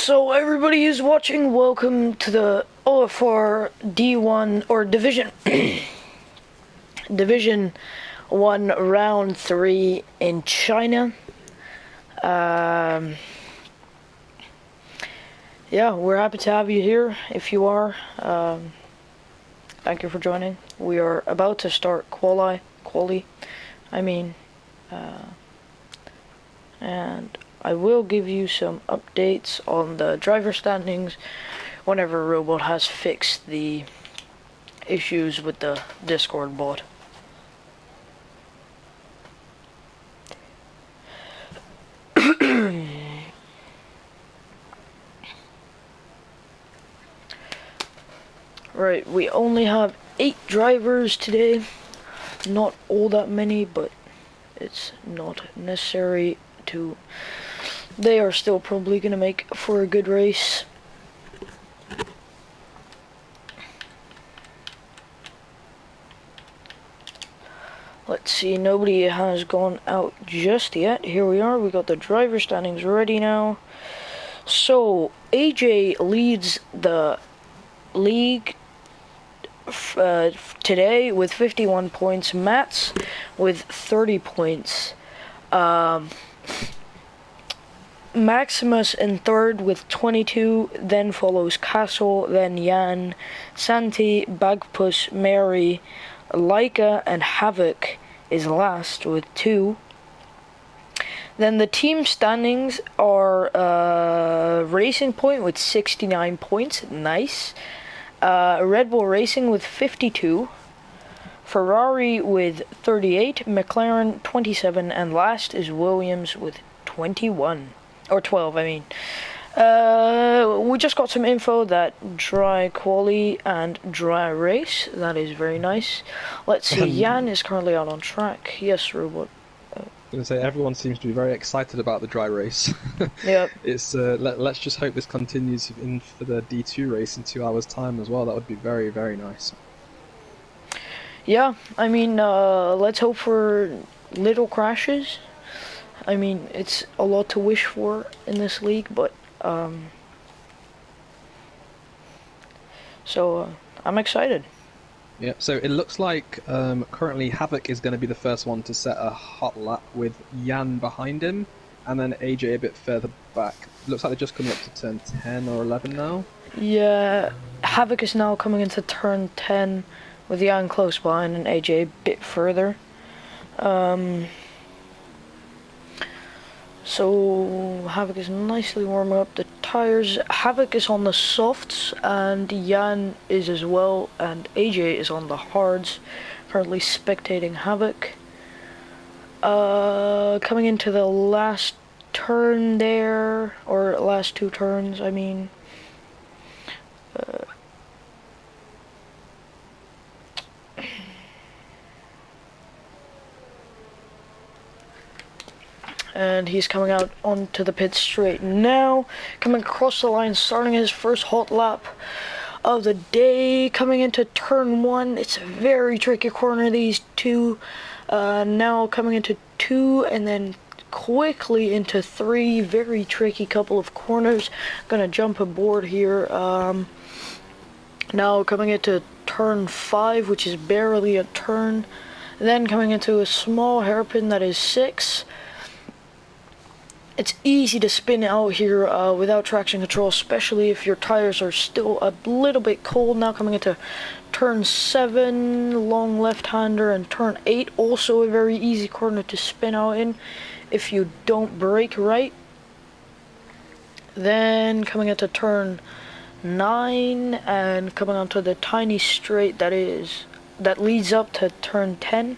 So everybody who's watching, welcome to the OFR D1 or Division Division 1 Round 3 in China. Yeah, we're happy to have you here. If you are, thank you for joining. We are about to start quali, and I will give you some updates on the driver standings whenever Robot has fixed the issues with the Discord bot. Right, we only have 8 drivers today. Not all that many, but it's not necessary to. They are still probably gonna make for a good race. Let's see, nobody has gone out just yet. Here we are, we got the driver standings ready now. So, AJ leads the league today with 51 points. Mats with 30 points. Maximus in third with 22, then follows Castle, then Jan, Santi, Bagpuss, Mary, Laika, and Havoc is last with 2. Then the team standings are Racing Point with 69 points, nice. Red Bull Racing with 52. Ferrari with 38, McLaren 27, and last is Williams with 21. Or 12, I mean. We just got some info that dry quali and dry race. That is very nice. Let's see, Jan is currently out on track. Yes, Robot. I was going to say, everyone seems to be very excited about the dry race. Yep. It's let's just hope this continues for the D2 race in 2 hours' time as well. That would be very, very nice. Yeah, I mean, let's hope for little crashes. I mean, it's a lot to wish for in this league, but, I'm excited. Yeah, so it looks like currently Havoc is going to be the first one to set a hot lap with Jan behind him, and then AJ a bit further back. Looks like they're just coming up to turn 10 or 11 now. Yeah, Havoc is now coming into turn 10 with Jan close behind and AJ a bit further. So Havoc is nicely warming up the tires. Havoc is on the softs and Jan is as well, and AJ is on the hards. Currently spectating Havoc. Coming into the last turn there, or last 2 turns, I mean. And he's coming out onto the pit straight now, coming across the line, starting his first hot lap of the day, coming into turn 1. It's a very tricky corner, these two. Now coming into 2 and then quickly into 3. Very tricky couple of corners. Gonna jump aboard here. Now coming into turn 5, which is barely a turn. Then coming into a small hairpin that is 6. It's easy to spin out here without traction control, especially if your tires are still a little bit cold. Now coming into turn 7, long left-hander, and turn 8, also a very easy corner to spin out in if you don't brake right. Then coming into turn 9 and coming onto the tiny straight that leads up to turn 10.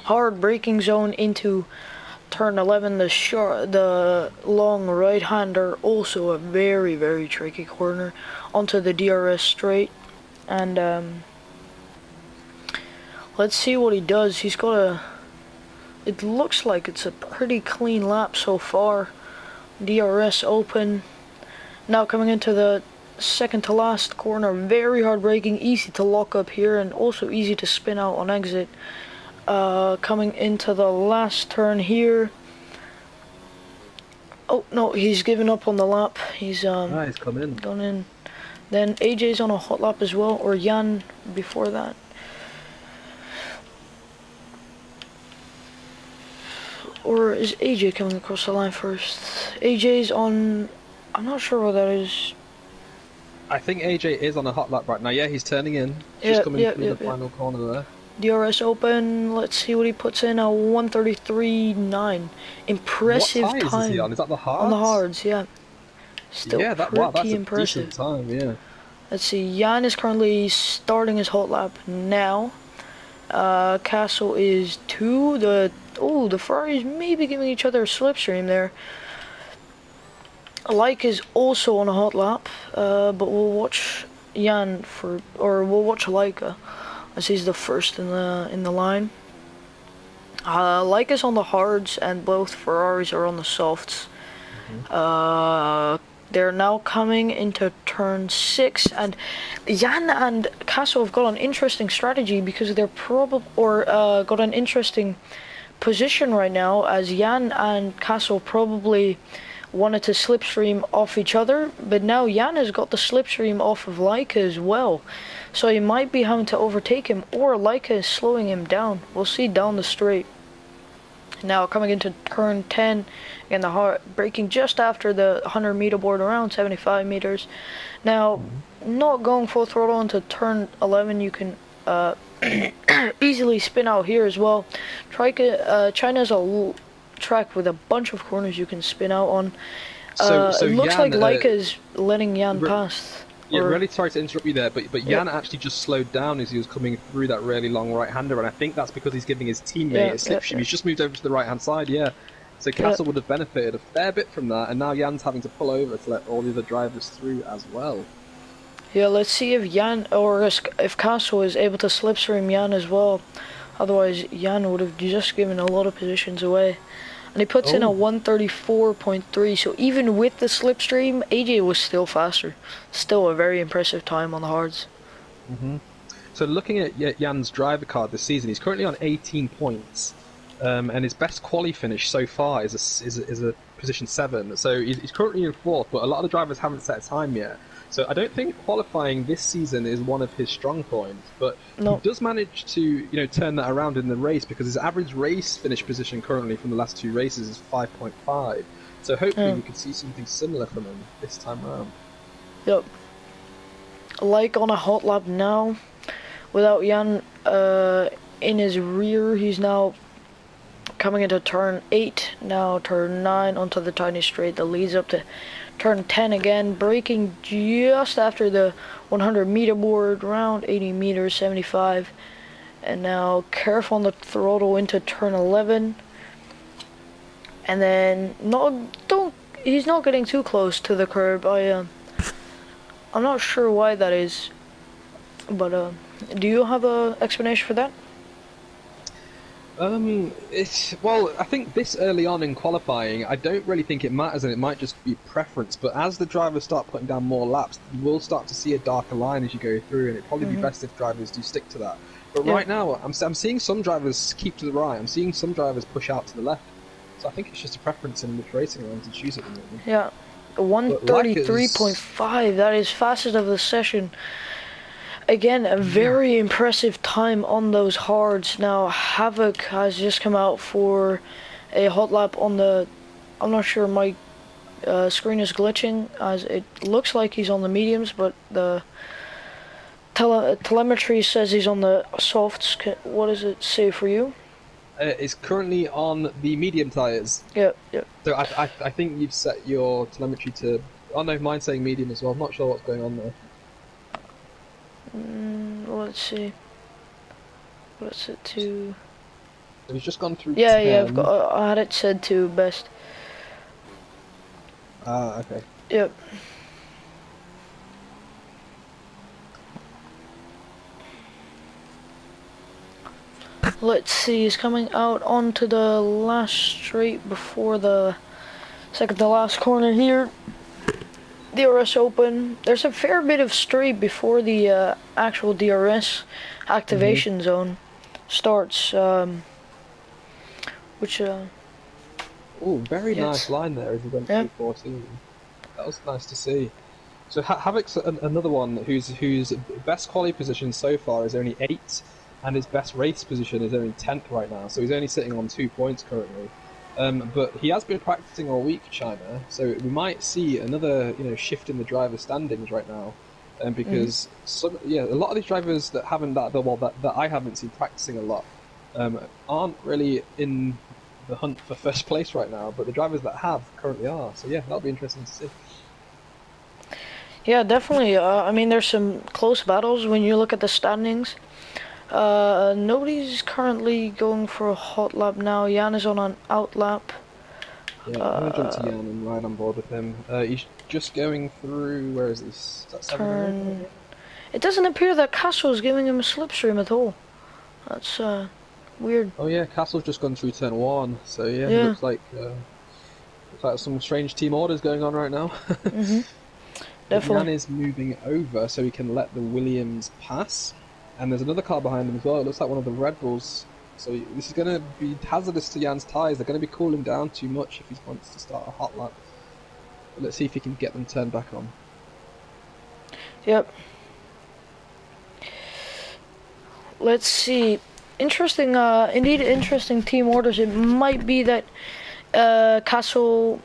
Hard braking zone into turn 11, the long right-hander, also a very, very tricky corner, onto the DRS straight, and let's see what he does. He's got it looks like it's a pretty clean lap so far. DRS open. Now coming into the second to last corner, very hard braking, easy to lock up here, and also easy to spin out on exit. Coming into the last turn here, Oh no, he's given up on the lap. He's He's come in. gone in. Then AJ's on a hot lap as well, or Jan before that. Or is AJ coming across the line first? AJ's on... I'm not sure what that is. I think AJ is on a hot lap right now. Yeah, he's turning in. Yeah, Just coming through yeah, the yeah. final corner there. DRS Open, let's see what he puts in, a 1:33.9. Impressive What tires is he time. on? Is that the On the hards? hards, yeah. Still Yeah, wow, that's pretty a decent impressive. time, yeah. Let's see, Jan is currently starting his hot lap now. Castle is 2. The Ferraris maybe giving each other a slipstream there. Like is also on a hot lap, but we'll watch Jan we'll watch Leica, as he's the first in the line. Like is on the hards, and both Ferraris are on the softs. They're now coming into turn 6, and Jan and Castle have got an interesting strategy because they're got an interesting position right now, as Jan and Castle probably wanted to slipstream off each other, but now Jan has got the slipstream off of Leica as well, so he might be having to overtake him, or Leica is slowing him down. We'll see down the straight. Now coming into turn 10, and the hard braking just after the 100-meter board, around 75 meters. Now, not going full throttle into turn 11, you can easily spin out here as well. China's a track with a bunch of corners you can spin out on. So it looks Jan, like Leica is letting Jan past. Yeah, really sorry to interrupt you there, but Jan actually just slowed down as he was coming through that really long right-hander, and I think that's because he's giving his teammate a slipstream. He's just moved over to the right-hand side, yeah. So Castle would have benefited a fair bit from that, and now Jan's having to pull over to let all the other drivers through as well. Yeah, let's see if Jan, or if Castle is able to slipstream Jan as well. Otherwise, Jan would have just given a lot of positions away. And he puts in a 1:34.3, so even with the slipstream, AJ was still faster. Still a very impressive time on the hards. So looking at Jan's driver card this season, he's currently on 18 points, and his best quali finish so far is a position 7. So he's currently in 4th, but a lot of the drivers haven't set a time yet. So I don't think qualifying this season is one of his strong points, but he does manage to turn that around in the race, because his average race finish position currently from the last 2 races is 5.5. So hopefully we can see something similar from him this time around. Yep. Like on a hot lap now, without Jan in his rear. He's now coming into turn 8, now turn 9 onto the tiny straight that leads up to turn 10 again, braking just after the 100-meter board, around 80 meters, 75. And now careful on the throttle into turn 11. And then he's not getting too close to the curb. I'm not sure why that is, but do you have a explanation for that? Well, I think this early on in qualifying, I don't really think it matters, and it might just be preference. But as the drivers start putting down more laps, you will start to see a darker line as you go through, and it'd probably be best if drivers do stick to that. But right now, I'm seeing some drivers keep to the right. I'm seeing some drivers push out to the left. So I think it's just a preference in which racing line to choose at the moment. Yeah, 1:33.5. That is fastest of the session. Again, a very impressive time on those hards. Now, Havoc has just come out for a hot lap on the... I'm not sure, my screen is glitching, as it looks like he's on the mediums, but the telemetry says he's on the softs. What does it say for you? It's currently on the medium tyres. Yep. So I think you've set your telemetry to... Oh no, mine's saying medium as well. I'm not sure what's going on there. Let's see. What's it to? So he's just gone through. Yeah. I had it set to best. Okay. Yep. Let's see. He's coming out onto the last straight before the second to last corner here. DRS open. There's a fair bit of straight before the actual DRS activation zone starts, which Oh, very nice Yes. line there as he went Yeah. through 14. That was nice to see. So Havoc's another one whose best quality position so far is only 8, and his best race position is only 10th right now. So he's only sitting on 2 points currently. But he has been practicing all week, China. So we might see another shift in the driver standings right now, Hmm. because a lot of these drivers that haven't that I haven't seen practicing a lot aren't really in the hunt for first place right now. But the drivers that have currently are. So yeah, that'll be interesting to see. Yeah, definitely. I mean, there's some close battles when you look at the standings. Nobody's currently going for a hot lap now. Jan is on an out lap. Yeah, I'm gonna jump to Uh, Jan and ride on board with him. He's just going through. Where is this? Is that 700 right turn. now? It doesn't appear that Castle is giving him a slipstream at all. That's weird. Oh yeah, Castle's just gone through turn 1. So yeah, it Yeah. looks like some strange team orders going on right now. Mhm. But Jan Definitely. is moving over so he can let the Williams pass. And there's another car behind him as well. It looks like one of the Red Bulls. So this is going to be hazardous to Jan's tyres. They're going to be cooling down too much if he wants to start a hot lap. But let's see if he can get them turned back on. Yep. Let's see. Interesting. Indeed, interesting team orders. It might be that Castle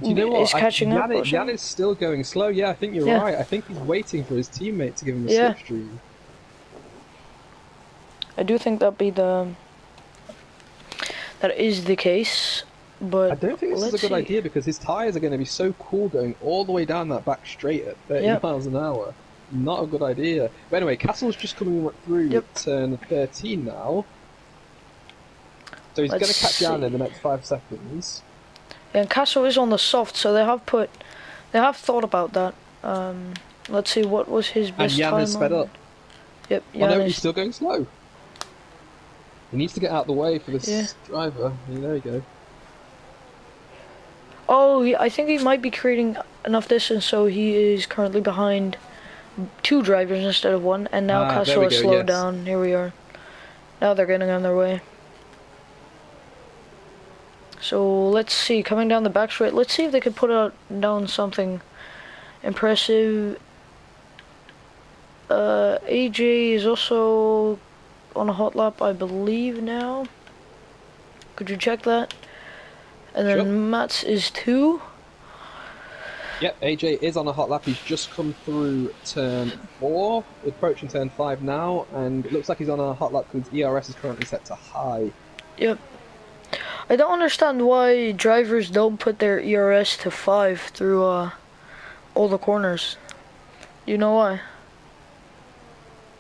Do you know is what? catching up or Jan something. is still going slow. Yeah, I think you're Yeah. right. I think he's waiting for his teammate to give him a Yeah. slipstream. I do think that is the case. I But don't think this is a let's good see. idea because his tyres are going to be so cool going all the way down that back straight at 30 Yep. miles an hour. Not a good idea. But anyway, Castle's just coming through Yep. turn 13 now. So he's going Let's to catch Jan in see. the next 5 seconds. And Castle is on the soft, so they have thought about that. Let's see, what was his And best Jan has time sped on? up. Yep, Oh Jan no, he's is. still going slow. He needs to get out of the way for Yeah. this driver. Yeah, there you go. Oh, I think he might be creating enough distance, so he is currently behind 2 drivers instead of 1. And now Ah, there Castle we has go, slowed yes. down. Here we are. Now they're getting on their way. So let's see, coming down the back straight. Let's see if they could put out down something impressive. AJ is also on a hot lap, I believe now. Could you check that? And Sure. then Mats is 2. Yep, AJ is on a hot lap. He's just come through turn 4, approaching turn 5 now, and it looks like he's on a hot lap because ERS is currently set to high. Yep. I don't understand why drivers don't put their ERS to 5 through all the corners. You know why?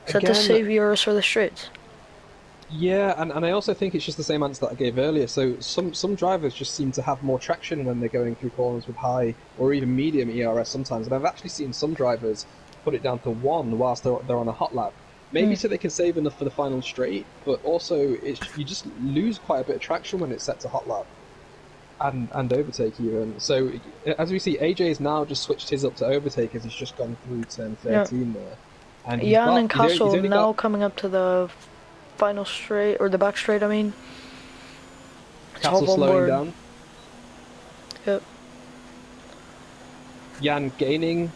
Is that to Again, save ERS for the straights? yeah, and I also think it's just the same answer that I gave earlier. So some drivers just seem to have more traction when they're going through corners with high or even medium ERS sometimes. And I've actually seen some drivers put it down to 1 whilst they're on a hot lap. Maybe so they can save enough for the final straight, but also you just lose quite a bit of traction when it's set to hot lap and overtake even. So as we see, AJ has now just switched his up to overtake as he's just gone through turn Yeah. 13 there. And Jan and he's Castle only now got coming up to the final straight, or the back straight, I mean. Let's Castle hop on slowing board. down. Yep. Jan gaining.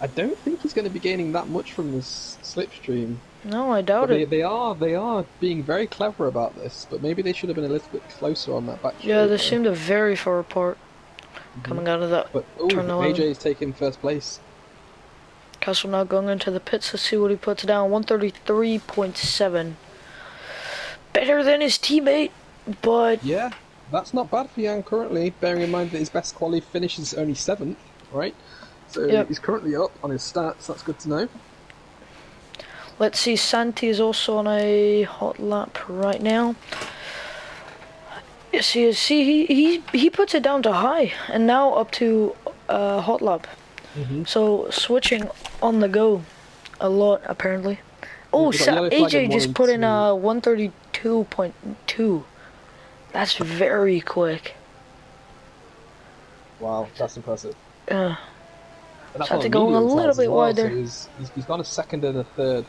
I don't think he's going to be gaining that much from this slipstream. No, I But doubt it. they are being very clever about this. But maybe they should have been a little bit closer on that back straight. Yeah, they there. seemed very far apart coming out of that But turn 11. AJ is taking first place. Castle now going into the pits. Let's see what he puts down. 133.7. Better than his teammate, but Yeah, that's not bad for Jan currently. Bearing in mind that his best quali finish is only 7th, right? So Yep. he's currently up on his stats. That's good to know. let's see. Santi is also on a hot lap right now. Yes, he is. See, he puts it down to high, and now up to hot lap. So switching on the go a lot apparently. Oh, we got yellow flag AJ in 1 just and put in 2. 132.2. That's very quick. Wow, that's impressive. Uh, And that's Santi on going a medium little tyres as bit well, so wider. he's got a second and a third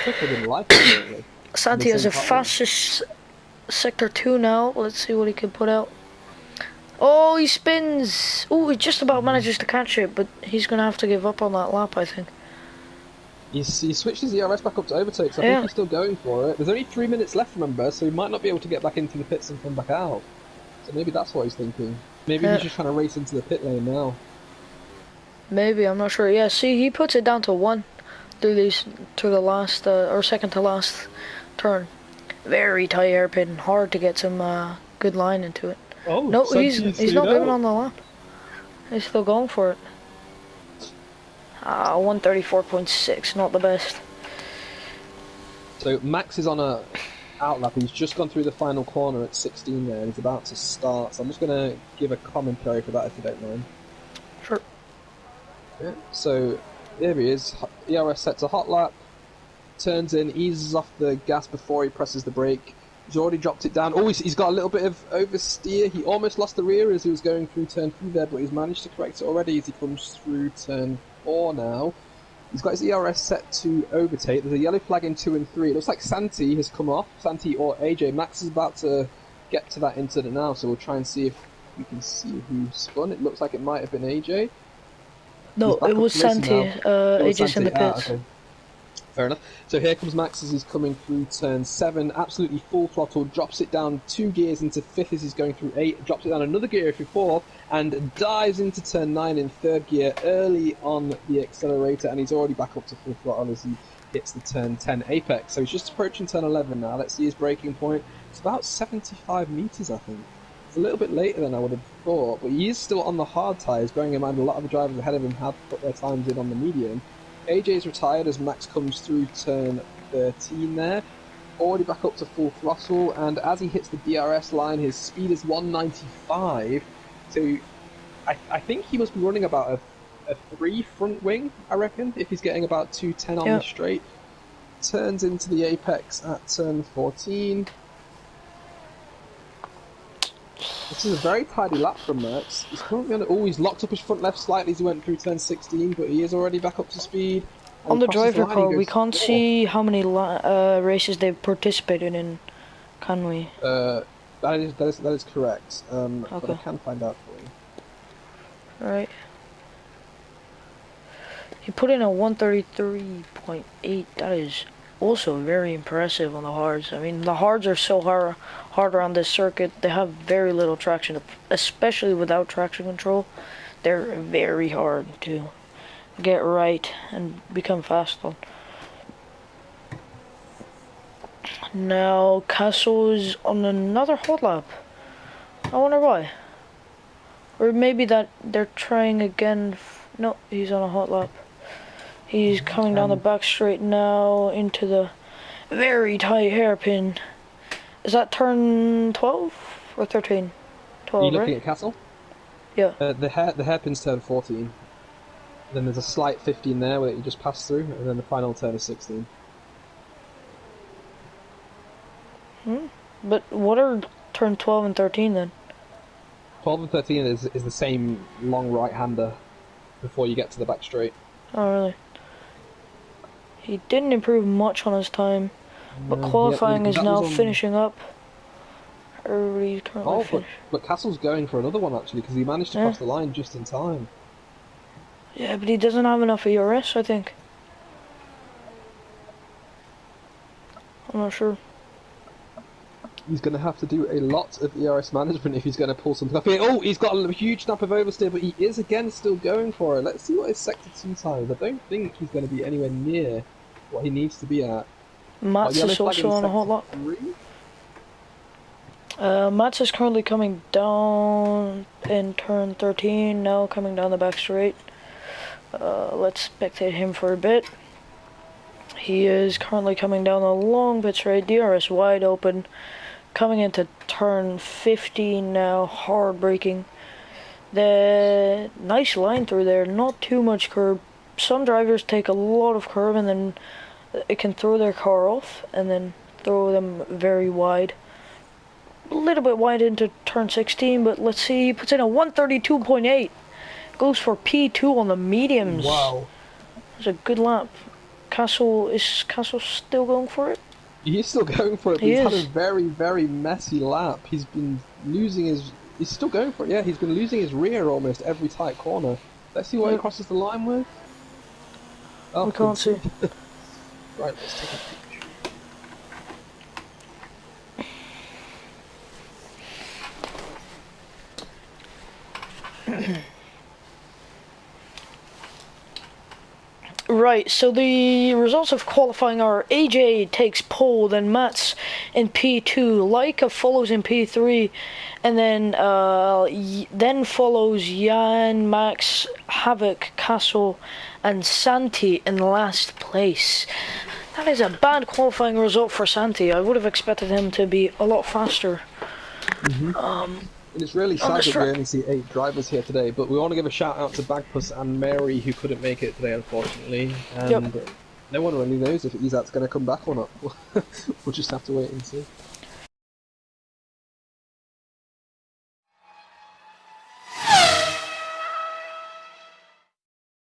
quicker than life currently. Santi In the has the same tyre. fastest sector 2 now. Let's see what he can put out. Oh, he spins. Oh, he just about manages to catch it, but he's gonna have to give up on that lap, I think. He switched his ERS back up to overtake, so I Yeah. think he's still going for it. There's only 3 minutes left, remember, so he might not be able to get back into the pits and come back out. So maybe that's what he's thinking. Maybe he's just trying to race into the pit lane now. Maybe, I'm not sure. Yeah, see, he puts it down to 1 through the last, or second to last turn. Very tight hairpin, hard to get some good line into it. Oh, no, he's not giving on the lap. He's still going for it. 134.6, not the best. So Max is on a outlap. He's just gone through the final corner at 16 there, and he's about to start. So I'm just going to give a commentary for that, if you don't mind. Sure. Yeah. So there he is. ERS sets a hot lap. Turns in, eases off the gas before he presses the brake. He's already dropped it down. Oh, he's got a little bit of oversteer. He almost lost the rear as he was going through turn 3 there, but he's managed to correct it already as he comes through turn 4 now. He's got his ERS set to overtake. There's a yellow flag in 2 and 3. It looks like Santi has come off. Santi or AJ. Max is about to get to that incident now, so we'll try and see if we can see who spun. It looks like it might have been AJ. No, it was Santi. AJ's in the pits. Okay. Fair enough. So here comes Max as he's coming through turn 7, absolutely full throttle, drops it down 2 gears into 5th as he's going through 8, drops it down another gear through 4th, and dives into turn 9 in 3rd gear early on the accelerator, and he's already back up to full throttle as he hits the turn 10 apex. So he's just approaching turn 11 now. Let's see his braking point. It's about 75 metres, I think. It's a little bit later than I would have thought, but he is still on the hard tyres, bearing in mind a lot of the drivers ahead of him have put their times in on the medium. AJ's retired as Max comes through turn 13 there, already back up to full throttle, and as he hits the DRS line, his speed is 195, so I think he must be running about a 3 front wing, I reckon, if he's getting about 210 on the straight. Turns into the apex at turn 14. This is a very tidy lap from Max. He's currently on it. Oh, he's locked up his front left slightly as he went through turn 16, but he is already back up to speed. On the driver car, we can't see how many races they've participated in, can we? That is correct. Okay. But I can find out for you. Right. He put in a 133.8. That is also very impressive on the hards. I mean, the hards are so harder on this circuit. They have very little traction, especially without traction control. They're very hard to get right and become fast on. Now Castle is on another hot lap. I wonder why. Or maybe that they're trying again. No, he's on a hot lap. He's coming down the back straight now into the very tight hairpin. Is that turn 12 or 13? 12, Are you looking right? at Castle? Yeah. The hairpin's turn 14. Then there's a slight 15 there where you just pass through, and then the final turn is 16. But what are turn 12 and 13 then? 12 and 13 is the same long right-hander before you get to the back straight. Oh, really? He didn't improve much on his time, but qualifying is now finishing up. Everybody's currently finished. But Castle's going for another one actually, because he managed to cross the line just in time. Yeah, but he doesn't have enough ERS, I think. I'm not sure. He's going to have to do a lot of ERS management if he's going to pull something off here. Oh, he's got a huge snap of oversteer, but he is again still going for it. Let's see what his sector 2 time is. I don't think he's going to be anywhere near what he needs to be at. Mats is also on a hot lap. Mats is currently coming down in turn 13, now coming down the back straight. Let's spectate him for a bit. He is currently coming down a long pit straight, DRS wide open. Coming into turn 15 now, hard braking. The nice line through there, not too much curb. Some drivers take a lot of curb and then it can throw their car off and then throw them very wide. A little bit wide into turn 16, but let's see, he puts in a 132.8. Goes for P2 on the mediums. Wow. That's a good lap. Is Castle still going for it? He's still going for it, but He he's had is. a very, very messy lap. He's been losing his... He's still going for it, yeah. He's been losing his rear almost every tight corner. Let's see what he Yep. crosses the line with. Oh, We can't see. Right, let's take a peek. Right, so the results of qualifying are AJ takes pole, then Mats in P2, Leica follows in P3, and then follows Jan, Max, Havoc, Castle, and Santi in last place. That is a bad qualifying result for Santi. I would have expected him to be a lot faster. And it's really sad that we only see 8 drivers here today, but we want to give a shout out to Bagpuss and Mary, who couldn't make it today, unfortunately. And no one really knows if Izat's going to come back or not. We'll just have to wait and see.